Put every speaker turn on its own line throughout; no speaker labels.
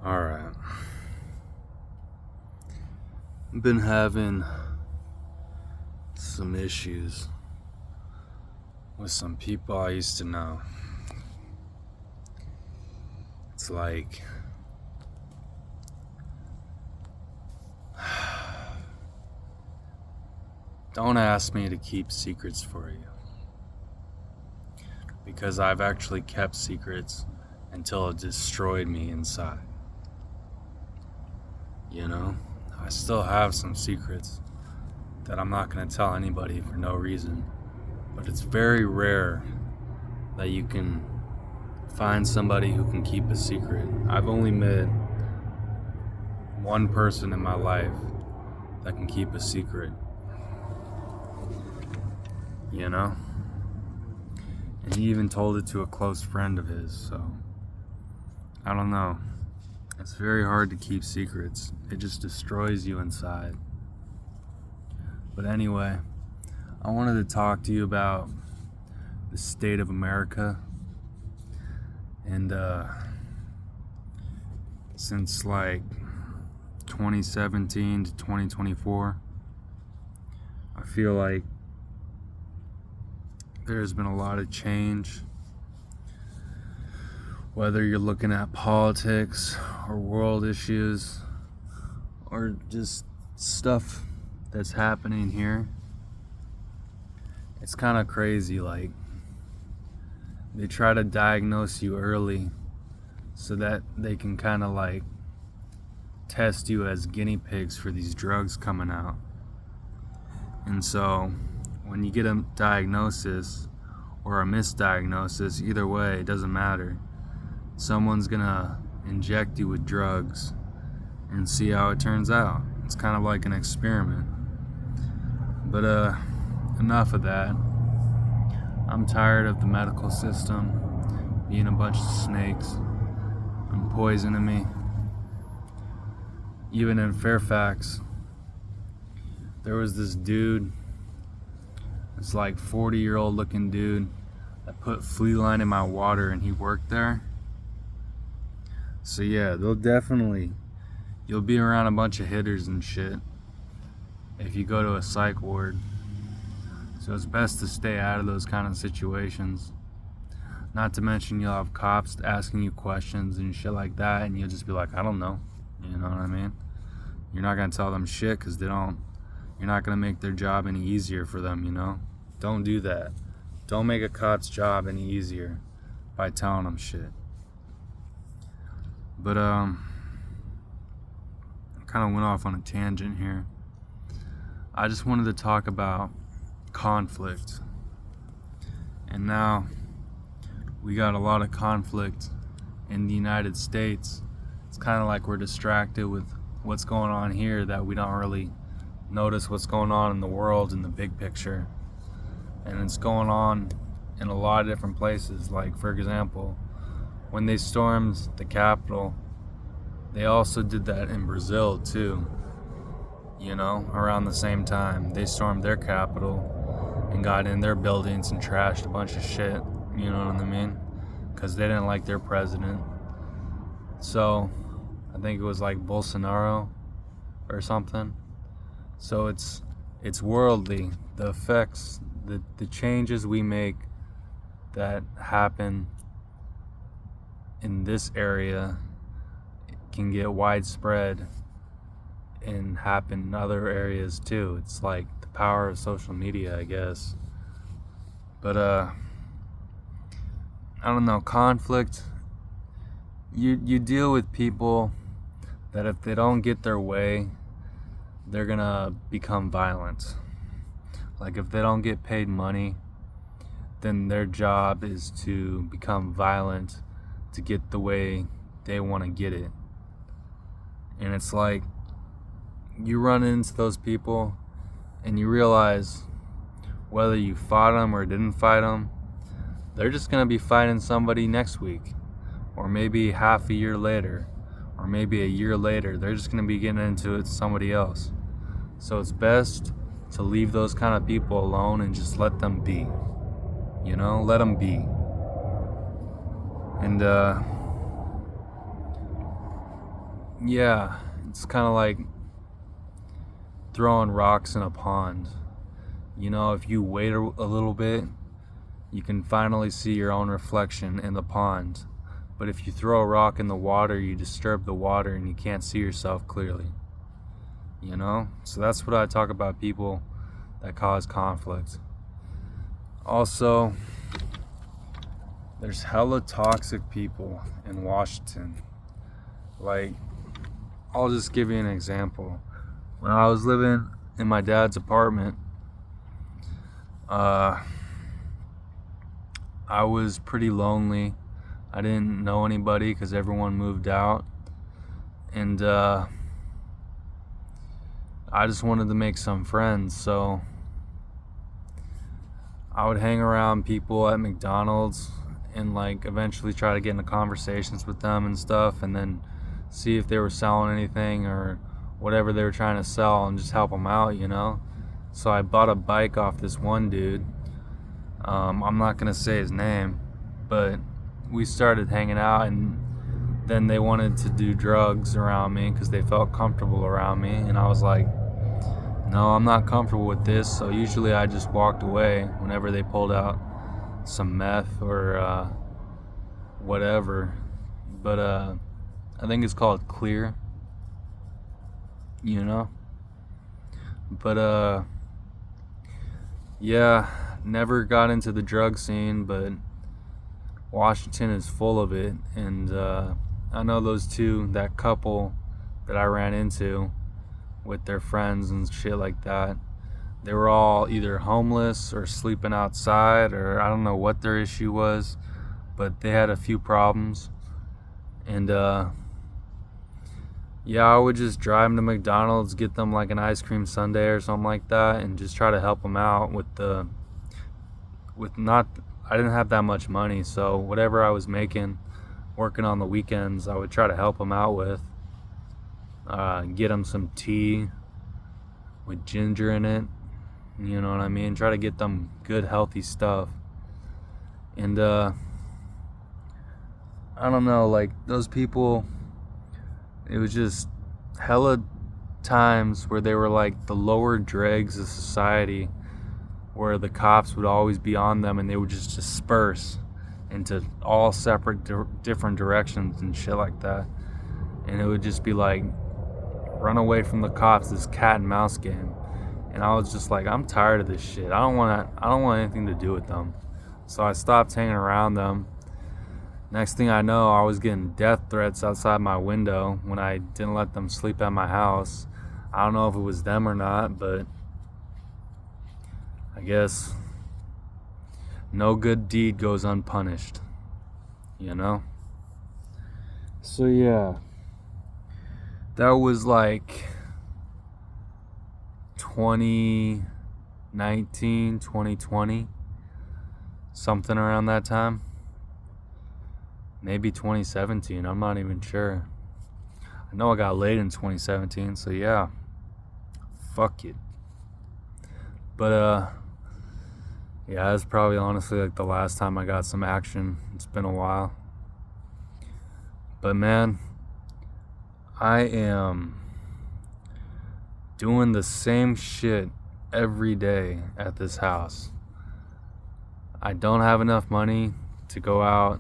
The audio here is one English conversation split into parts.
Alright. I've been having some issues with some people I used to know. It's like don't ask me to keep secrets for you, because I've actually kept secrets until it destroyed me inside. You know, I still have some secrets that I'm not going to tell anybody for no reason, but it's very rare that you can find somebody who can keep a secret. I've only met one person in my life that can keep a secret, you know? And he even told it to a close friend of his, so I don't know. It's very hard to keep secrets. It just destroys you inside. But anyway, I wanted to talk to you about the state of America. And since like 2017 to 2024, I feel like there's been a lot of change. Whether you're looking at politics or world issues or just stuff that's happening here, it's kind of crazy. Like, they try to diagnose you early so that they can kind of like test you as guinea pigs for these drugs coming out. And so when you get a diagnosis or a misdiagnosis, either way, it doesn't matter. Someone's gonna inject you with drugs and see how it turns out. It's kind of like an experiment. But enough of that. I'm tired of the medical system being a bunch of snakes and poisoning me. Even in Fairfax, there was this dude, this like 40-year-old looking dude that put flea line in my water, and he worked there. So yeah, you'll be around a bunch of hitters and shit if you go to a psych ward. So it's best to stay out of those kind of situations. Not to mention you'll have cops asking you questions and shit like that, and you'll just be like, I don't know. You know what I mean? You're not gonna tell them shit because you're not gonna make their job any easier for them, you know? Don't do that. Don't make a cop's job any easier by telling them shit. But I kind of went off on a tangent here. I just wanted to talk about conflict. And now we got a lot of conflict in the United States. It's kind of like we're distracted with what's going on here that we don't really notice what's going on in the world in the big picture. And it's going on in a lot of different places. Like, for example, when they stormed the Capitol, they also did that in Brazil too. You know, around the same time. They stormed their capital and got in their buildings and trashed a bunch of shit. You know what I mean? Because they didn't like their president. So, I think it was like Bolsonaro or something. So it's worldly. The effects, the changes we make that happen in this area can get widespread and happen in other areas too. It's like the power of social media, I guess. But I don't know, conflict, you deal with people that if they don't get their way, they're gonna become violent. Like, if they don't get paid money, then their job is to become violent to get the way they want to get it. And it's like, you run into those people and you realize whether you fought them or didn't fight them, they're just going to be fighting somebody next week, or maybe half a year later, or maybe a year later. They're just going to be getting into it with somebody else. So it's best to leave those kind of people alone and just let them be. You know, let them be. And yeah, it's kind of like throwing rocks in a pond. You know, if you wait a little bit, you can finally see your own reflection in the pond. But if you throw a rock in the water, you disturb the water and you can't see yourself clearly. You know? So that's what I talk about, people that cause conflict. Also, there's hella toxic people in Washington. Like, I'll just give you an example. When I was living in my dad's apartment, I was pretty lonely. I didn't know anybody because everyone moved out. And I just wanted to make some friends, so I would hang around people at McDonald's and like eventually try to get into conversations with them and stuff, and then see if they were selling anything or whatever they were trying to sell and just help them out, you know. So I bought a bike off this one dude. I'm not gonna say his name, but we started hanging out, and then they wanted to do drugs around me because they felt comfortable around me, and I was like, no, I'm not comfortable with this. So usually I just walked away whenever they pulled out some meth or whatever. But I think it's called clear, you know. But yeah, never got into the drug scene, but Washington is full of it. And I know that couple that I ran into with their friends and shit like that, they were all either homeless or sleeping outside, or I don't know what their issue was, but they had a few problems. And yeah, I would just drive them to McDonald's, get them like an ice cream sundae or something like that, and just try to help them out I didn't have that much money, so whatever I was making working on the weekends, I would try to help them out with. Get them some tea with ginger in it, you know what I mean? Try to get them good, healthy stuff. And I don't know, like those people, it was just hella times where they were like the lower dregs of society, where the cops would always be on them and they would just disperse into all separate different directions and shit like that. And it would just be like, run away from the cops, this cat and mouse game. And I was just like, I'm tired of this shit. I don't want anything to do with them. So I stopped hanging around them. Next thing I know, I was getting death threats outside my window when I didn't let them sleep at my house. I don't know if it was them or not, but I guess no good deed goes unpunished, you know? So yeah, that was like 2019, 2020, something around that time. Maybe 2017, I'm not even sure. I know I got laid in 2017, so yeah, fuck it. But yeah, that's probably honestly like the last time I got some action. It's been a while. But man, I am doing the same shit every day at this house. I don't have enough money to go out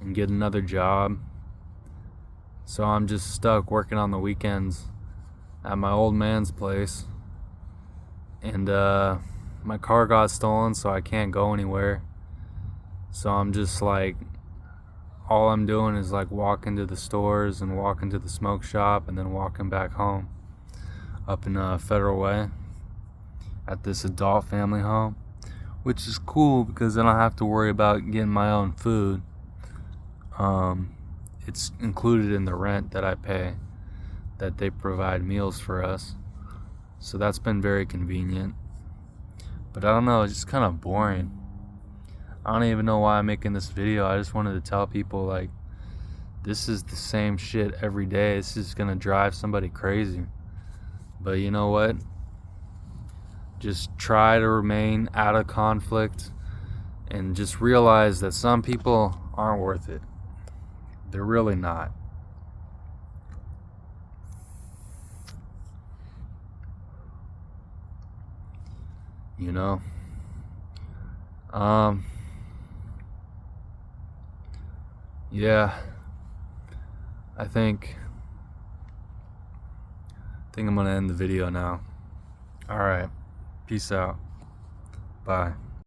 and get another job, so I'm just stuck working on the weekends at my old man's place. And my car got stolen, so I can't go anywhere. So I'm just like, all I'm doing is like walking to the stores and walking to the smoke shop and then walking back home up in Federal Way at this adult family home, which is cool because I don't have to worry about getting my own food. It's included in the rent that I pay, that they provide meals for us. So that's been very convenient. But I don't know, it's just kind of boring. I don't even know why I'm making this video. I just wanted to tell people, like, this is the same shit every day. This is gonna drive somebody crazy. But you know what? Just try to remain out of conflict and just realize that some people aren't worth it. They're really not. you know. Yeah, I think I'm gonna end the video now. All right, peace out, bye.